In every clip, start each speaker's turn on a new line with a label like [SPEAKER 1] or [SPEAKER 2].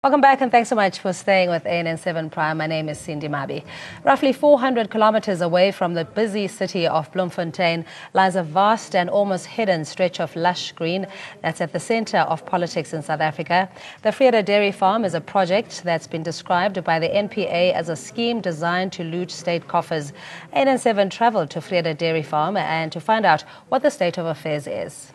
[SPEAKER 1] Welcome back and thanks so much for staying with ANN7 Prime. My name is Cindy Mabi. Roughly 400 kilometers away from the busy city of Bloemfontein lies a vast and almost hidden stretch of lush green that's at the center of politics in South Africa. The Vrede Dairy Farm is a project that's been described by the NPA as a scheme designed to loot state coffers. ANN7 traveled to Vrede Dairy Farm and to find out what the state of affairs is.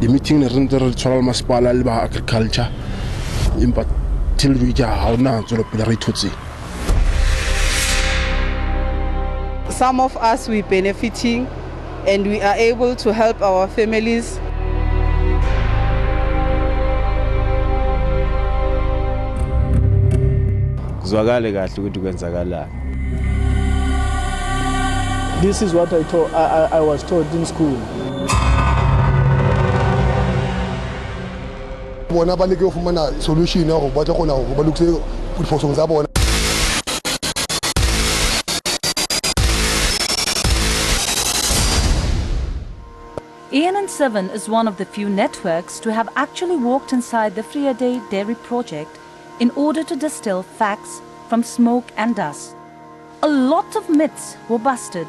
[SPEAKER 2] The meeting is international masipala liba agriculture impa till we how now to the
[SPEAKER 3] Some of us we benefiting and we are able to help our families.
[SPEAKER 4] This is what I was taught in school.
[SPEAKER 2] Solution
[SPEAKER 5] ANN7 is one of the few networks to have actually walked inside the Vrede Dairy project in order to distill facts from smoke and dust. A lot of myths were busted.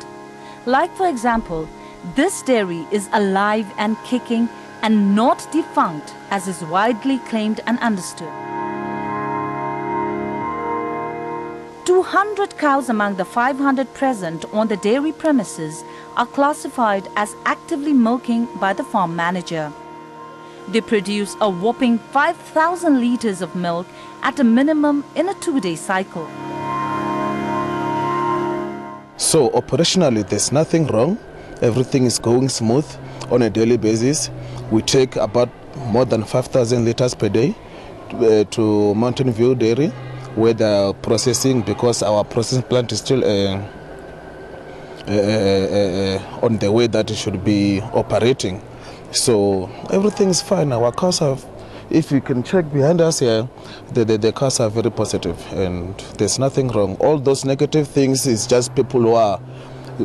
[SPEAKER 5] Like, for example, this dairy is alive and kicking and not defunct as is widely claimed and understood. 200 cows among the 500 present on the dairy premises are classified as actively milking by the farm manager. They produce a whopping 5,000 liters of milk at a minimum in a 2-day cycle.
[SPEAKER 6] So operationally there's nothing wrong. Everything is going smooth on a daily basis. We take about more than 5,000 liters per day to Mountain View Dairy, where they're processing, because our processing plant is still on the way that it should be operating. So everything is fine. Our cows have, if you can check behind us here, the cows are very positive and there's nothing wrong. All those negative things is just people who are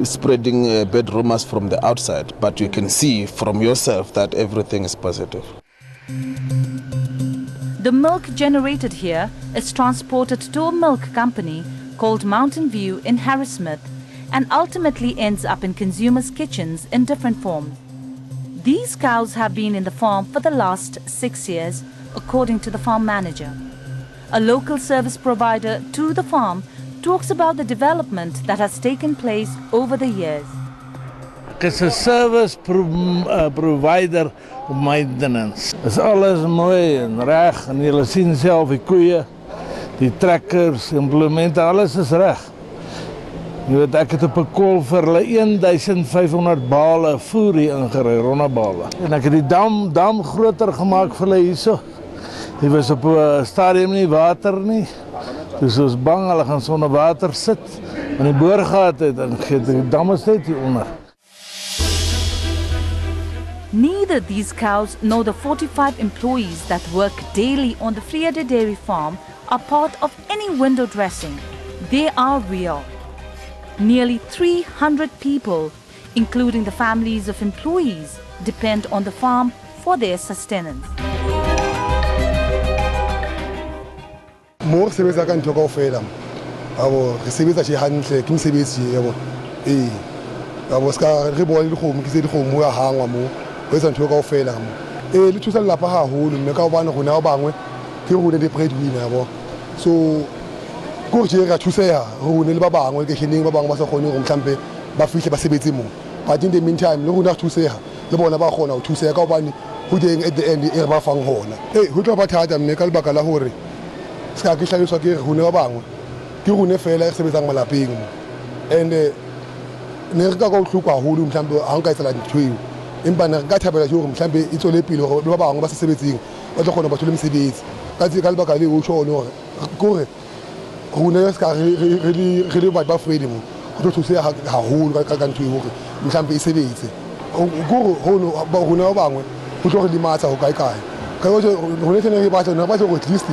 [SPEAKER 6] spreading bad rumors from the outside, but you can see from yourself that everything is positive.
[SPEAKER 5] The milk generated here is transported to a milk company called Mountain View in Harrismith and ultimately ends up in consumers' kitchens in different forms. These cows have been in the farm for the last 6 years, according to the farm manager. A local service provider to the farm talks about the development that has taken place over the years.
[SPEAKER 7] It's a service provider maintenance. It's alles mooi en reg en julle sien self die koeie, die trekkers, implemente, alles is reg. Jy weet, ek het op 'n kol vir hulle 1500 bale voer hier ingery, rondebale. En ek het die dam groter gemaak vir hulle hierso. Dit was op 'n stadium nie water nie. Dus ons bang hulle gaan sonder water sit. En die boorgat het en die dam is net hier onder.
[SPEAKER 5] Neither these cows nor the 45 employees that work daily on the Vrede Dairy Farm are part of any window dressing. They are real. Nearly 300 people, including the families of employees, depend on the farm for their sustenance.
[SPEAKER 2] More service can talk of them. Our service actually handle king service here. I was reborn home, kids home, we are hang more. We don't talk of them. Little lapa hole, make out one who now bang, who would the bread winner. So, go here to say, who never bang, will get hitting bang was a honey on campe, but fish a but in the meantime, no one to say, the one about honor to say, one who didn't at the end the air fang horn. Hey, who about had make a bacalahori? Skakisha who never bang. You will never like service malaping. And ne re ka go hlukwa haholo mhlambe ha nka etsela ntwe empa ne re ka thabela hore mhlambe e tsole pele hore ba bangwe ba se sebetsing ba tlo kgona ba thole mosebetsi ka tse ka lebaka le o tshone hore kore ho ne ska re le ba Vrede mo go tlo thusa haholo ka ntwe hore mhlambe e sebetse kore ho ba rona ba bangwe go tlo re limatsa ho kae kae ka ho ne re ba tsona ba tlo at least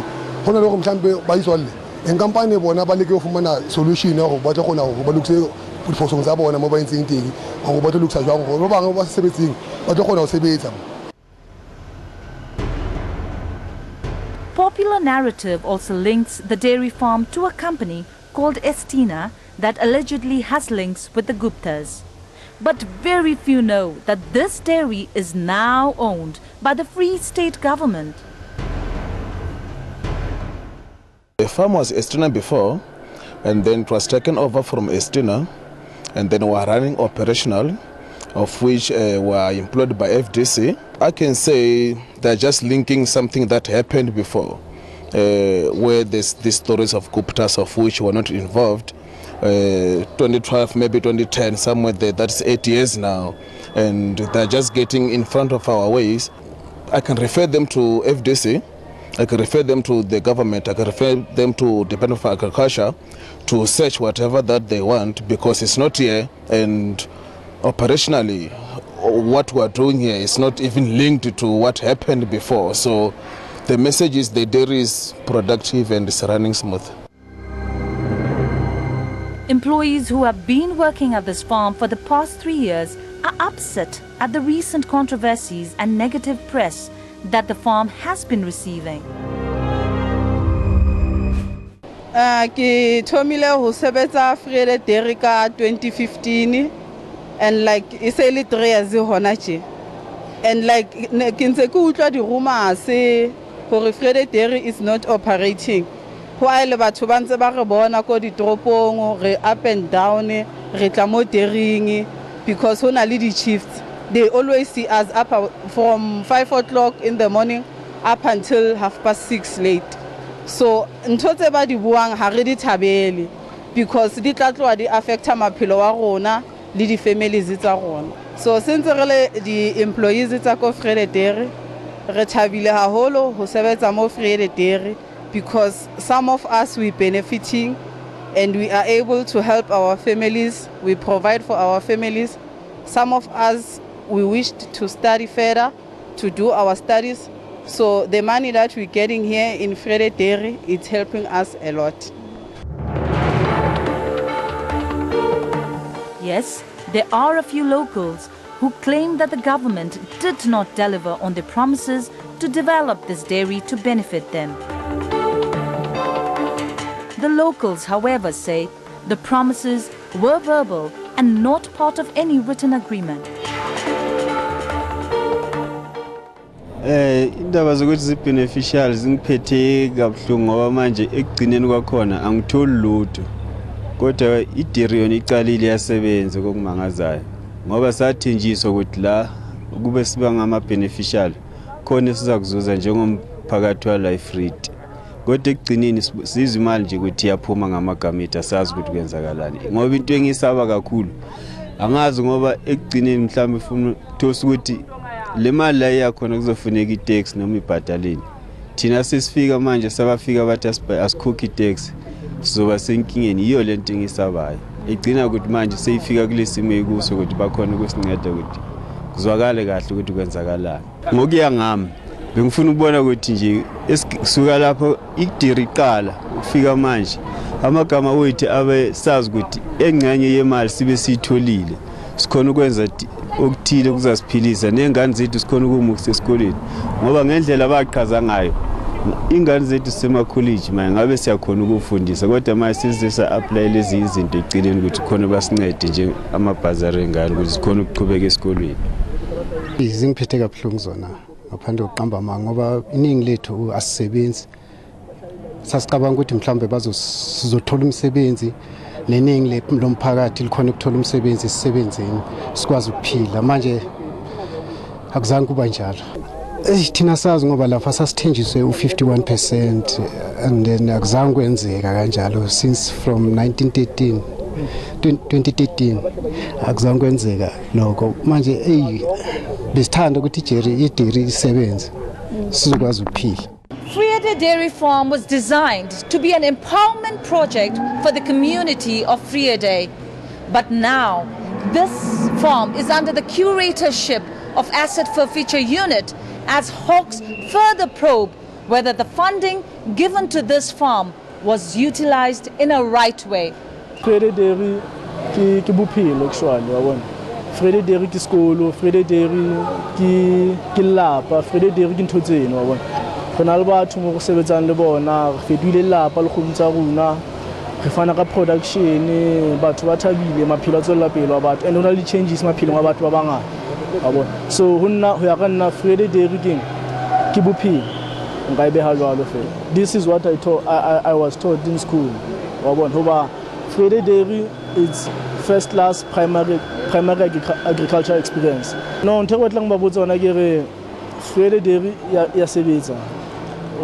[SPEAKER 2] go na le go mhlambe ba itsolle enkampane bona ba leke go fumana solution ya go ba tlo gona go ba lokse diphoso tsa bona mo ba ntseng teng go ba tlo loksa jwang go ba bangwe ba sebetsing ba tlo gona go sebetsa.
[SPEAKER 5] Popular narrative also links the dairy farm to a company called Estina that allegedly has links with the Guptas. But very few know that this dairy is now owned by the Free State government.
[SPEAKER 6] The farm was Estina before, and then it was taken over from Estina, and then were running operational, of which were employed by FDC. I can say they're just linking something that happened before, where there's these stories of Guptas of which were not involved. 2012, maybe 2010, somewhere there, that's 8 years now, and they're just getting in front of our ways. I can refer them to FDC, I can refer them to the government, I can refer them to Department of Agriculture to search whatever that they want, because it's not here, and operationally what we're doing here is not even linked to what happened before. So the message is the dairy is productive and it's running smooth.
[SPEAKER 5] Employees who have been working at this farm for the past 3 years are upset at the recent controversies and negative press that the farm has been receiving.
[SPEAKER 3] Ke thomile ho sebetsa Vrede Dairy ka 2015 and like it's only 3 years hona tje. And like ke ntse ke utlwa di rumors hore Vrede Dairy is not operating. While batho ba ntse ba re bona ko ditoropong re up and down re tla mo dairying because hona le di shifts. They always see us up from 5 o'clock in the morning up until 6:30 late. So ntho tse ba di buang ha re di thabele because di tla tloa di affecta maphelo wa rona le di families tsa rona. So since re le di employees tsa ko Vrede Dairy re thabile haholo ho sebetsa mo Vrede Dairy because some of us we benefiting and we are able to help our families, we provide for our families. Some of us we wished to study further, to do our studies. So the money that we're getting here in Vrede Dairy, it's helping us a lot.
[SPEAKER 5] Yes, there are a few locals who claim that the government did not deliver on their promises to develop this dairy to benefit them. The locals, however, say the promises were verbal and not part of any written agreement.
[SPEAKER 8] Indaba zokuthi zi-beneficial zingiphethe kabuhlungu ngoba manje ekugcineni kwakhona angitholi lutho. Kodwa idairy yona iqalile yasebenza kokumangazayo ngoba sathenjiswa ukuthi la kube siba ngama-beneficial khona sizakuzuza njengomphakathi wala Vrede. Kodwa ekugcineni sizwe imali nje ukuthi iyaphuma ngamagameti asazi ukuthi kwenzakalani ngoba into engisaba kakhulu angazi ngoba ekugcineni mhlawumbe ufuna thosa ukuthi le mali la yakhona kuzofuneka i-tax noma ibhataleni. Thina sesifika manje sabafika bathi asikhokhi i-tax sizoba senkingeni. Iyo lento engisabayo igcina ukuthi manje seyifika kulesimo ekuso ukuthi bakhona ukusinceda ukuthi kuzwakale kahle ukuthi kwenzakalani. Ngokuya ngami bengifuna ukubona ukuthi nje esisuka lapho idairy iqala ukufika manje amagama wethu abe sazi ukuthi engcenye yemali sibe siyitholile sikhona ukwenza okuthile kuzasiphilisa nengane zethu sikhona ukumukisa esikoleni ngoba ngendlela baqhaza ngayo ingane zethu sisema-college manje ngabe siyakhona ukufundisa kodwa manje sizisa apply lezi izinto eceleni ukuthi khona basincede nje amabhazari engane ukuthi sikhona ukuqhubeka esikolweni.
[SPEAKER 9] Zingiphethe kabuhlungu zona ngaphandle kokuqamba amanga ngoba iningi lethu asisebenzi. Sasicabanga ukuthi mhlawumbe bazothola umsebenzi neningi lomphakathi likhona ukuthola umsebenzi sisebenzeni sikwazi ukuphila. Manje akuzange kuba njalo. Thina sazi ngoba lapha sasithenjiswe u51% and then akuzange kwenzeka kanjalo since from 1913 2013 akuzange kwenzeka lokho manje besithanda ukuthi i-dairy isebenze sizokwazi ukuphila.
[SPEAKER 5] Vrede Dairy Farm was designed to be an empowerment project for the community of Vrede. But now, this farm is under the curatorship of Asset Forfeiture Unit as Hawks further probe whether the funding given to this farm was utilized in a right way.
[SPEAKER 4] Vrede Dairy ke bophelo actually wa bona. Vrede Dairy ke skolo, Vrede Dairy ke lapa, Vrede Dairy ke ntho tseno wa bona. Rena le batho mo go sebetsang le bona, re fetoile lapa le go ntsa rona. Re fana ka production, batho ba thabile, maphelo a tswela pele wa batho and ona le changes maphelong a batho ba bangata. Wa bona. So ho ya ka nna Vrede Dairy ke bophelo. This is what I was taught in school. Vrede Dairy is first class primary agricultural experience. No, ntho go tlang ba botsona ke re Vrede Dairy ya sebetsa.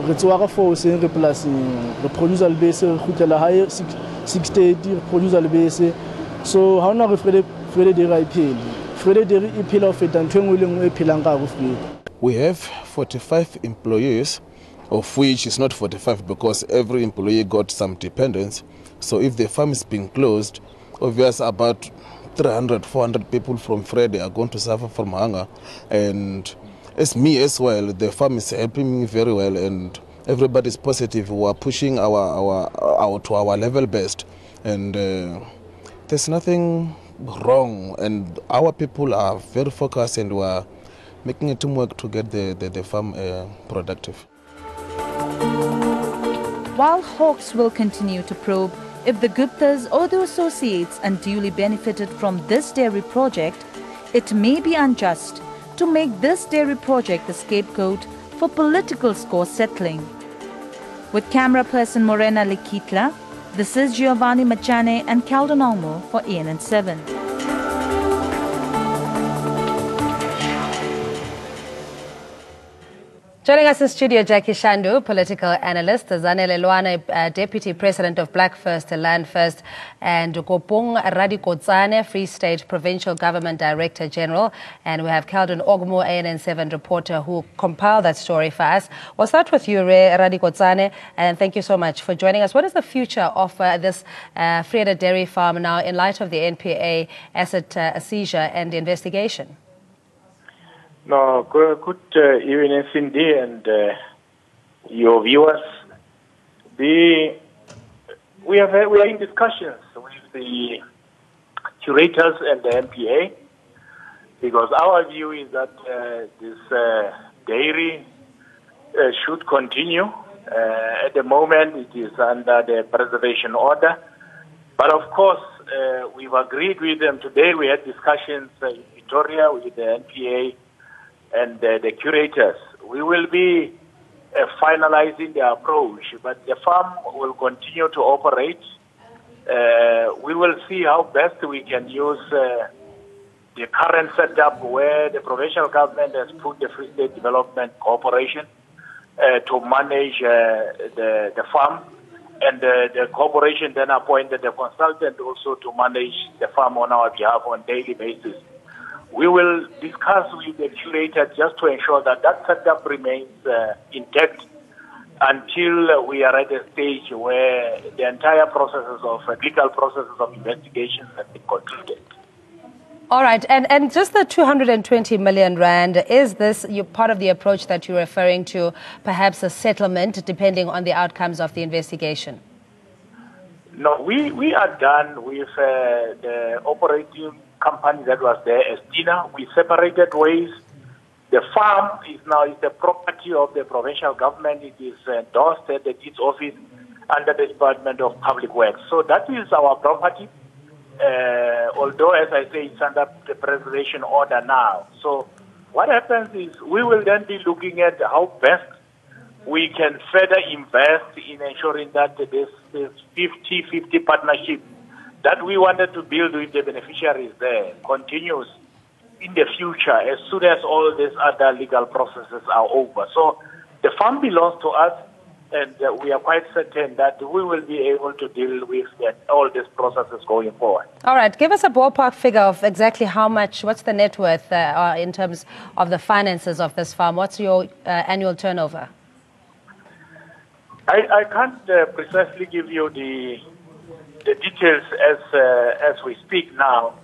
[SPEAKER 4] Re tsoa for se re polasing, re produce le bese re khutlela hae 630 re produce le bese. So ha ona re Vrede Dairy a iphele. Vrede Dairy e phela ho feta ntho engwe le engwe e phelang ka go Vrede.
[SPEAKER 6] We have 45 employees, of which is not 45 because every employee got some dependents. So if the farm is being closed, obviously about 300, 400 people from Vrede are going to suffer from hunger. And as me as well, the farm is helping me very well and everybody's positive. We are pushing to our level best. And there's nothing wrong. And our people are very focused and we are making a teamwork to get the farm productive.
[SPEAKER 5] While Hawks will continue to probe if the Guptas or their associates unduly benefited from this dairy project, it may be unjust to make this dairy project the scapegoat for political score settling. With camera person Morena Lekitla, this is Giovanni Machane and Caldon Almo for ANN7.
[SPEAKER 1] Joining us in studio, Jackie Shandu, political analyst, Zanele Luane, Deputy President of Black First, Land First, and Kopung Radikotsane, Free State Provincial Government Director General. And we have Keldon Ogmo, ANN7 reporter, who compiled that story for us. We'll start with you, Radikotsane, and thank you so much for joining us. What is the future of this Vrede Dairy Farm now in light of the NPA asset seizure and investigation?
[SPEAKER 10] No, good evening, Cindy, and your viewers. We are in discussions with the curators and the NPA because our view is that this dairy should continue. At the moment, it is under the preservation order, but of course, we've agreed with them today. We had discussions in Victoria with the NPA and the curators. We will be finalizing the approach, but the farm will continue to operate. We will see how best we can use the current setup where the provincial government has put the Free State Development Corporation to manage the farm, and the corporation then appointed a consultant also to manage the farm on our behalf on a daily basis. We will discuss with the curator just to ensure that that setup remains intact until we are at a stage where the entire processes of legal processes of investigation have been concluded.
[SPEAKER 1] All right, and just the 220 million rand, is this part of the approach that you're referring to, perhaps a settlement depending on the outcomes of the investigation?
[SPEAKER 10] No, we are done with the operating company that was there, Estina. We separated ways. The farm is now the property of the provincial government. It is endorsed at the deeds office under the Department of Public Works. So that is our property, although, as I say, it's under the preservation order now. So what happens is we will then be looking at how best we can further invest in ensuring that this 50-50 partnership that we wanted to build with the beneficiaries there continues in the future as soon as all these other legal processes are over. So the farm belongs to us. And we are quite certain that we will be able to deal with all these processes going forward.
[SPEAKER 1] All right, give us a ballpark figure of exactly how much, what's the net worth in terms of the finances of this farm? What's your annual turnover?
[SPEAKER 10] I can't precisely give you the details as we speak now,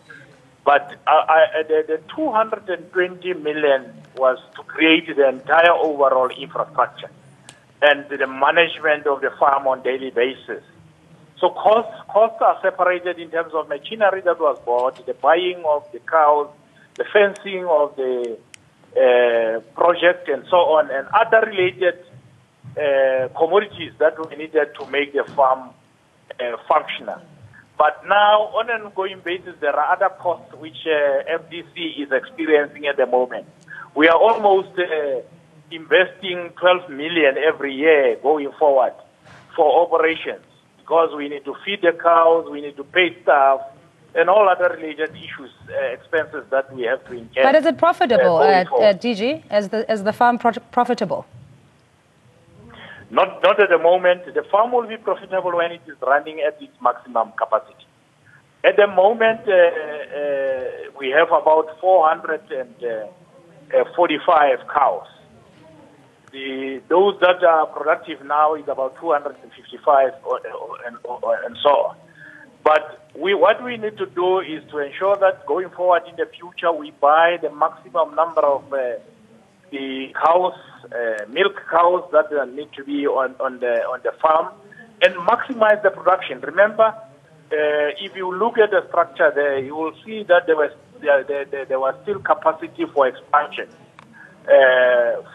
[SPEAKER 10] but the 220 million was to create the entire overall infrastructure and the management of the farm on a daily basis. So costs are separated in terms of machinery that was bought, the buying of the cows, the fencing of the project and so on, and other related commodities that we needed to make the farm functional. But now, on an ongoing basis, there are other costs which FDC is experiencing at the moment. We are almost investing 12 million every year going forward for operations, because we need to feed the cows, we need to pay staff, and all other related issues, expenses that we have to incur.
[SPEAKER 1] But is it profitable, DG? Is the farm profitable?
[SPEAKER 10] Not at the moment. The farm will be profitable when it is running at its maximum capacity. At the moment, we have about 445 cows. Those that are productive now is about 255 and so on. But what we need to do is to ensure that going forward in the future, we buy the maximum number of the cows, milk cows that need to be on the farm, and maximize the production. Remember, if you look at the structure there, you will see that there was still capacity for expansion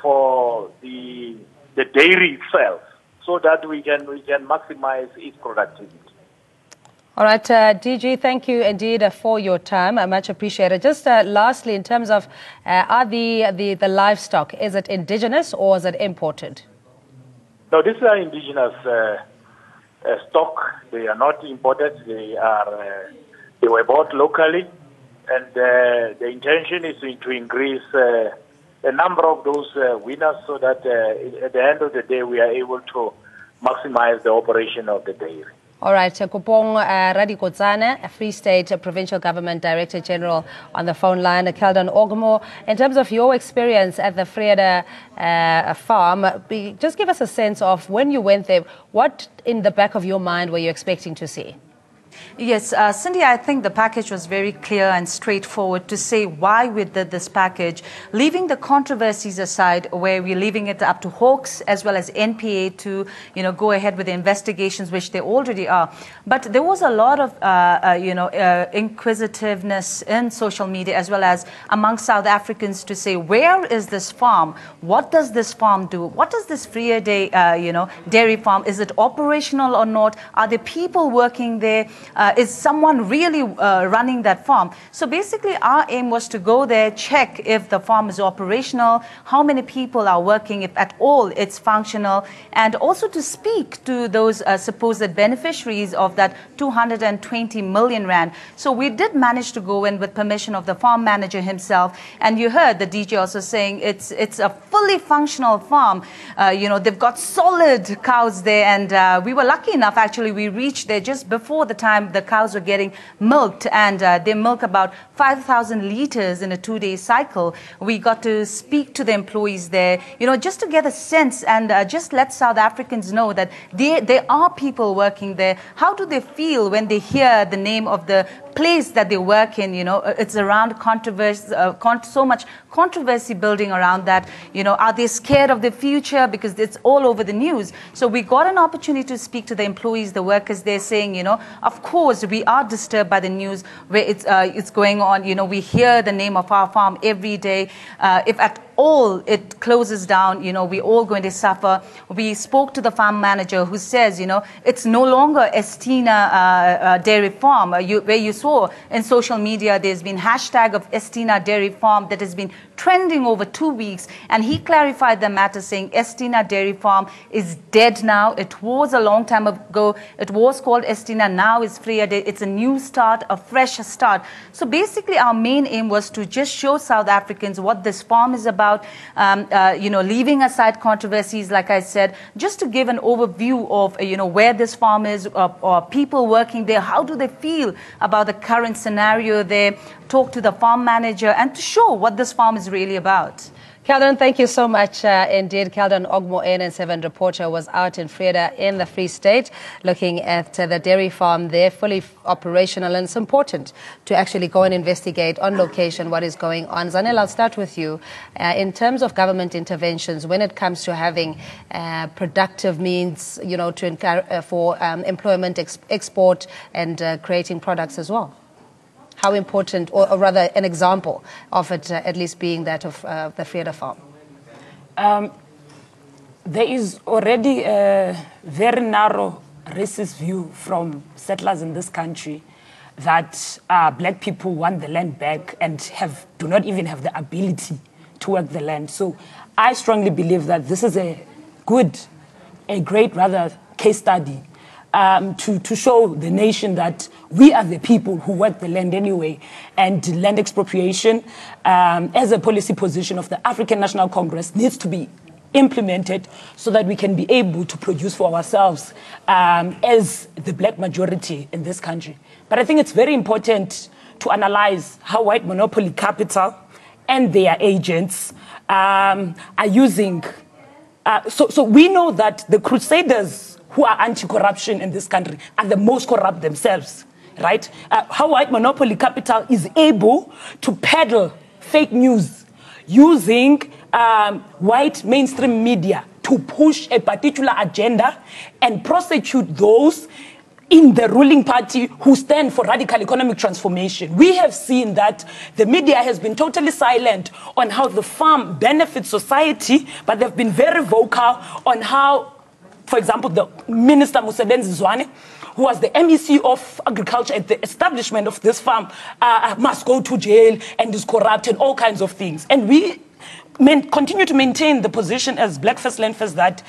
[SPEAKER 10] for the dairy itself, so that we can maximize its productivity.
[SPEAKER 1] All right, DG, thank you indeed for your time. I much appreciate it. Just lastly, in terms of are the livestock, is it indigenous or is it imported?
[SPEAKER 10] No, these are indigenous stock. They are not imported. They were bought locally, and the intention is to increase the number of those winners, so that at the end of the day we are able to maximize the operation of the dairy.
[SPEAKER 1] All right, Kupong Radikotsane, Free State Provincial Government Director General on the phone line. Keldon Ogmo, in terms of your experience at the Vrede farm, just give us a sense of when you went there, what in the back of your mind were you expecting to see?
[SPEAKER 5] Yes, Cindy, I think the package was very clear and straightforward to say why we did this package, leaving the controversies aside, where we're leaving it up to Hawks as well as NPA to, go ahead with the investigations, which they already are. But there was a lot of, inquisitiveness in social media as well as among South Africans to say, where is this farm? What does this farm do? What does this Vrede Dairy Farm? Is it operational or not? Are there people working there? Is someone really running that farm? So basically our aim was to go there, check if the farm is operational, how many people are working, if at all it's functional, and also to speak to those supposed beneficiaries of that 220 million rand. So we did manage to go in with permission of the farm manager himself, and you heard the DJ also saying it's a fully functional farm. They've got solid cows there, and we were lucky enough, actually, we reached there just before the time the cows were getting milked, and they milk about 5,000 liters in a 2-day cycle. We got to speak to the employees there, just to get a sense and just let South Africans know that there are people working there. How do they feel when they hear the name of the place that they work in? It's around controversy, so much controversy building around that. Are they scared of the future? Because it's all over the news. So we got an opportunity to speak to the employees, the workers. They're saying, of course, we are disturbed by the news where it's going on. We hear the name of our farm every day. If at all it closes down, we're all going to suffer. We spoke to the farm manager who says, it's no longer Estina Dairy Farm. Where you saw in social media, there's been hashtag of Estina Dairy Farm that has been trending over 2 weeks, and he clarified the matter saying Estina Dairy Farm is dead now. It was a long time ago. It was called Estina, now it's Vrede. It's a new start, a fresh start. So basically our main aim was to just show South Africans what this farm is about, about, leaving aside controversies, like I said, just to give an overview of, where this farm is, or people working there, how do they feel about the current scenario there, talk to the farm manager, and to show what this farm is really about.
[SPEAKER 1] Keldon, thank you so much indeed. Keldon Ogmo, ANN7 reporter, was out in Vrede in the Free State looking at the dairy farm there, fully operational, and it's important to actually go and investigate on location what is going on. Zanel, I'll start with you. In terms of government interventions, when it comes to having productive means, for employment, export, and creating products as well. How important, or rather an example of it at least being that of the Vrede farm?
[SPEAKER 11] There is already a very narrow racist view from settlers in this country that black people want the land back and do not even have the ability to work the land. So I strongly believe that this is a great case study to show the nation that we are the people who work the land anyway, and land expropriation as a policy position of the African National Congress needs to be implemented so that we can be able to produce for ourselves as the black majority in this country. But I think it's very important to analyze how white monopoly capital and their agents are using. So we know that the crusaders who are anti-corruption in this country are the most corrupt themselves, right? How white monopoly capital is able to peddle fake news using white mainstream media to push a particular agenda and prosecute those in the ruling party who stand for radical economic transformation. We have seen that the media has been totally silent on how the farm benefits society, but they've been very vocal on how, for example, the Minister Mosebenzi Zwane, who was the MEC of Agriculture at the establishment of this farm, must go to jail and is corrupt and all kinds of things. And we continue to maintain the position as Black First Land First that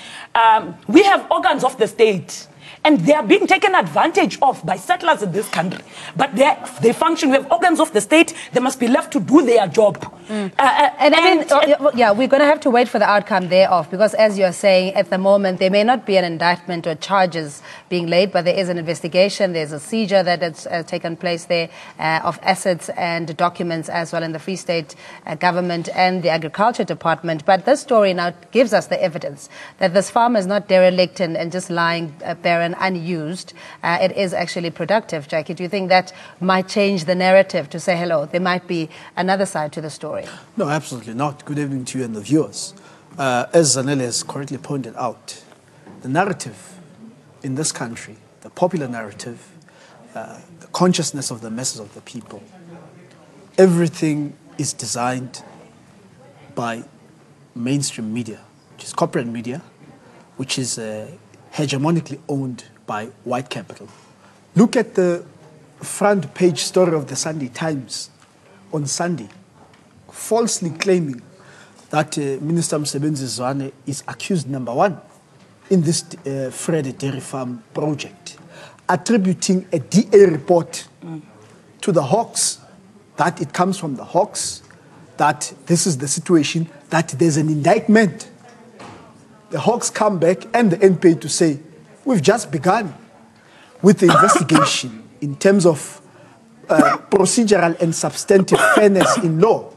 [SPEAKER 11] we have organs of the state, and they are being taken advantage of by settlers in this country. But they function, we have organs of the state, they must be left to do their job.
[SPEAKER 1] We're going to have to wait for the outcome thereof, because as you're saying, at the moment, there may not be an indictment or charges being laid, but there is an investigation, there's a seizure that has taken place there of assets and documents as well in the Free State government and the Agriculture Department. But this story now gives us the evidence that this farm is not derelict and just lying barren, unused. It is actually productive. Jackie, do you think that might change the narrative to say, hello, there might be another side to the story?
[SPEAKER 12] No, absolutely not. Good evening to you and the viewers. As Zanele has correctly pointed out, the narrative in this country, the popular narrative, the consciousness of the masses of the people, everything is designed by mainstream media, which is corporate media, which is hegemonically owned by white capital. Look at the front page story of the Sunday Times on Sunday, falsely claiming that Minister Mosebenzi Zwane is accused #1 in this Vrede Dairy Farm project, attributing a DA report to the Hawks, that it comes from the Hawks, that this is the situation, that there's an indictment. The Hawks come back and the NPA to say, we've just begun with the investigation in terms of procedural and substantive fairness in law.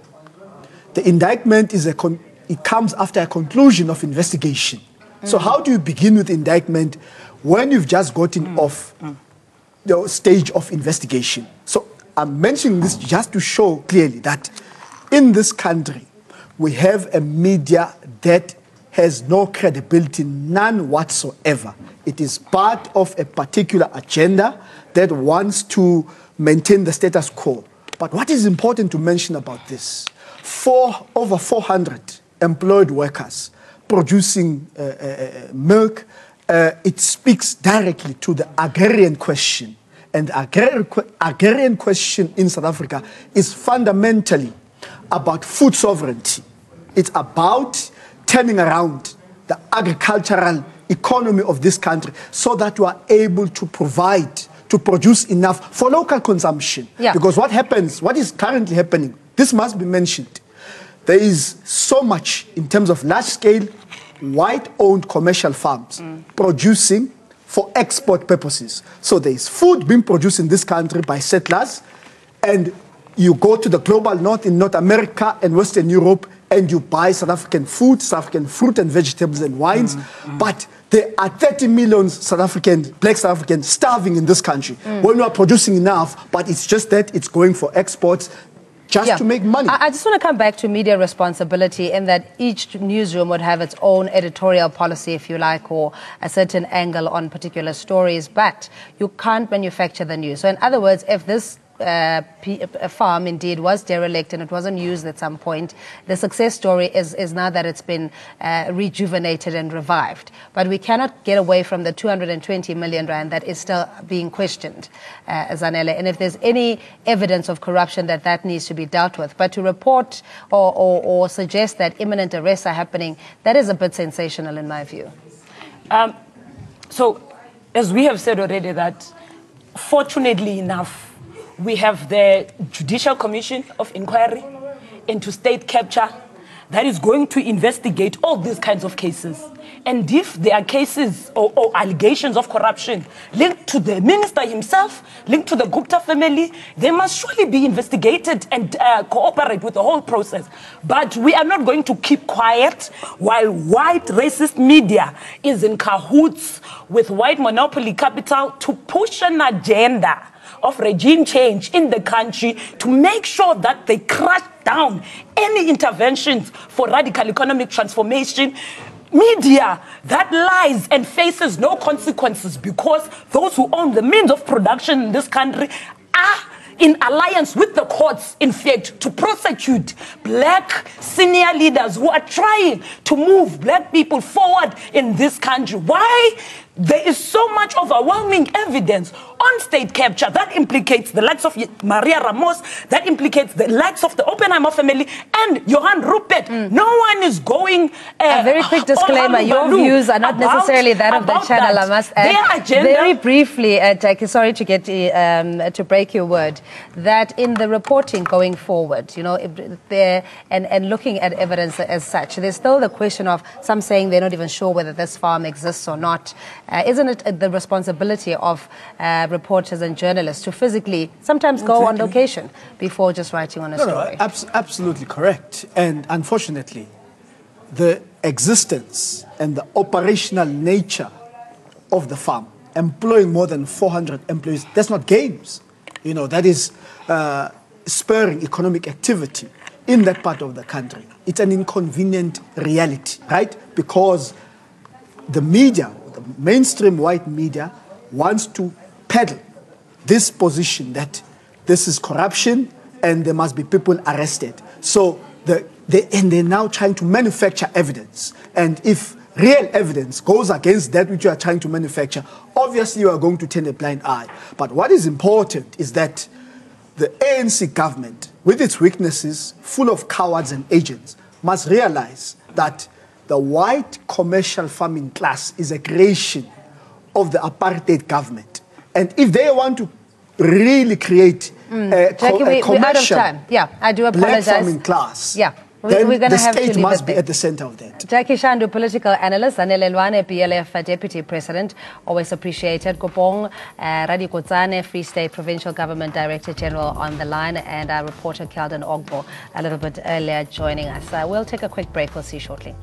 [SPEAKER 12] The indictment it comes after a conclusion of investigation. So how do you begin with indictment when you've just gotten off the stage of investigation? So I'm mentioning this just to show clearly that in this country, we have a media that has no credibility, none whatsoever. It is part of a particular agenda that wants to maintain the status quo. But what is important to mention about this? Over 400 employed workers producing milk, it speaks directly to the agrarian question. And the agrarian question in South Africa is fundamentally about food sovereignty. It's about turning around the agricultural economy of this country so that we are able to produce enough for local consumption. Yeah. Because what is currently happening, this must be mentioned. there is so much in terms of large-scale, white-owned commercial farms producing for export purposes. So there is food being produced in this country by settlers, and you go to the global north in North America and Western Europe, and you buy South African food, South African fruit and vegetables and wines, but there are 30 million black South Africans starving in this country when we are producing enough, but it's just that it's going for exports just to make money.
[SPEAKER 1] I just want to come back to media responsibility in that each newsroom would have its own editorial policy, if you like, or a certain angle on particular stories, but you can't manufacture the news. So in other words, if this farm indeed was derelict and it wasn't used at some point, the success story is now that it's been rejuvenated and revived. But we cannot get away from the 220 million rand that is still being questioned, Zanele. And if there's any evidence of corruption, that needs to be dealt with. But to report or suggest that imminent arrests are happening, that is a bit sensational in my view.
[SPEAKER 11] So, as we have said already, that fortunately enough, we have the Judicial Commission of Inquiry into State Capture that is going to investigate all these kinds of cases. And if there are cases or allegations of corruption linked to the minister himself, linked to the Gupta family, they must surely be investigated and cooperate with the whole process. But we are not going to keep quiet while white racist media is in cahoots with white monopoly capital to push an agenda of regime change in the country to make sure that they crash down any interventions for radical economic transformation. Media that lies and faces no consequences because those who own the means of production in this country are in alliance with the courts, in fact, to prosecute black senior leaders who are trying to move black people forward in this country. Why? There is so much overwhelming evidence on state capture that implicates the likes of Maria Ramos, that implicates the likes of the Oppenheimer family and Johan Rupert. No one is going...
[SPEAKER 1] a very quick disclaimer, your views are not necessarily that of the channel, I must add.
[SPEAKER 11] Their agenda...
[SPEAKER 1] Very briefly, Jackie, sorry to get to break your word, that in the reporting going forward, you know, and looking at evidence as such, there's still the question of some saying they're not even sure whether this farm exists or not. Isn't it the responsibility of reporters and journalists to physically sometimes go on location before just writing on a story?
[SPEAKER 12] No, absolutely correct. And unfortunately, the existence and the operational nature of the farm, employing more than 400 employees, that's not games. You know, that is spurring economic activity in that part of the country. It's an inconvenient reality, right? Because the media, the mainstream white media, wants to peddle this position that this is corruption and there must be people arrested. So they're now trying to manufacture evidence. And if real evidence goes against that which you are trying to manufacture, obviously you are going to turn a blind eye. But what is important is that the ANC government, with its weaknesses, full of cowards and agents, must realize that the white commercial farming class is a creation of the apartheid government. And if they want to really create a commercial
[SPEAKER 1] we're out of time. Yeah, I do apologize.
[SPEAKER 12] Black farming class,
[SPEAKER 1] yeah.
[SPEAKER 12] then
[SPEAKER 1] we're
[SPEAKER 12] the state must be at the center of that.
[SPEAKER 1] Jackie Shandu, political analyst, Zanele Lwane, PLF Deputy President, always appreciated. Kopong Radi Kotsane, Free State Provincial Government Director General on the line, and our reporter Kelden Ogbo a little bit earlier joining us. We'll take a quick break. We'll see you shortly.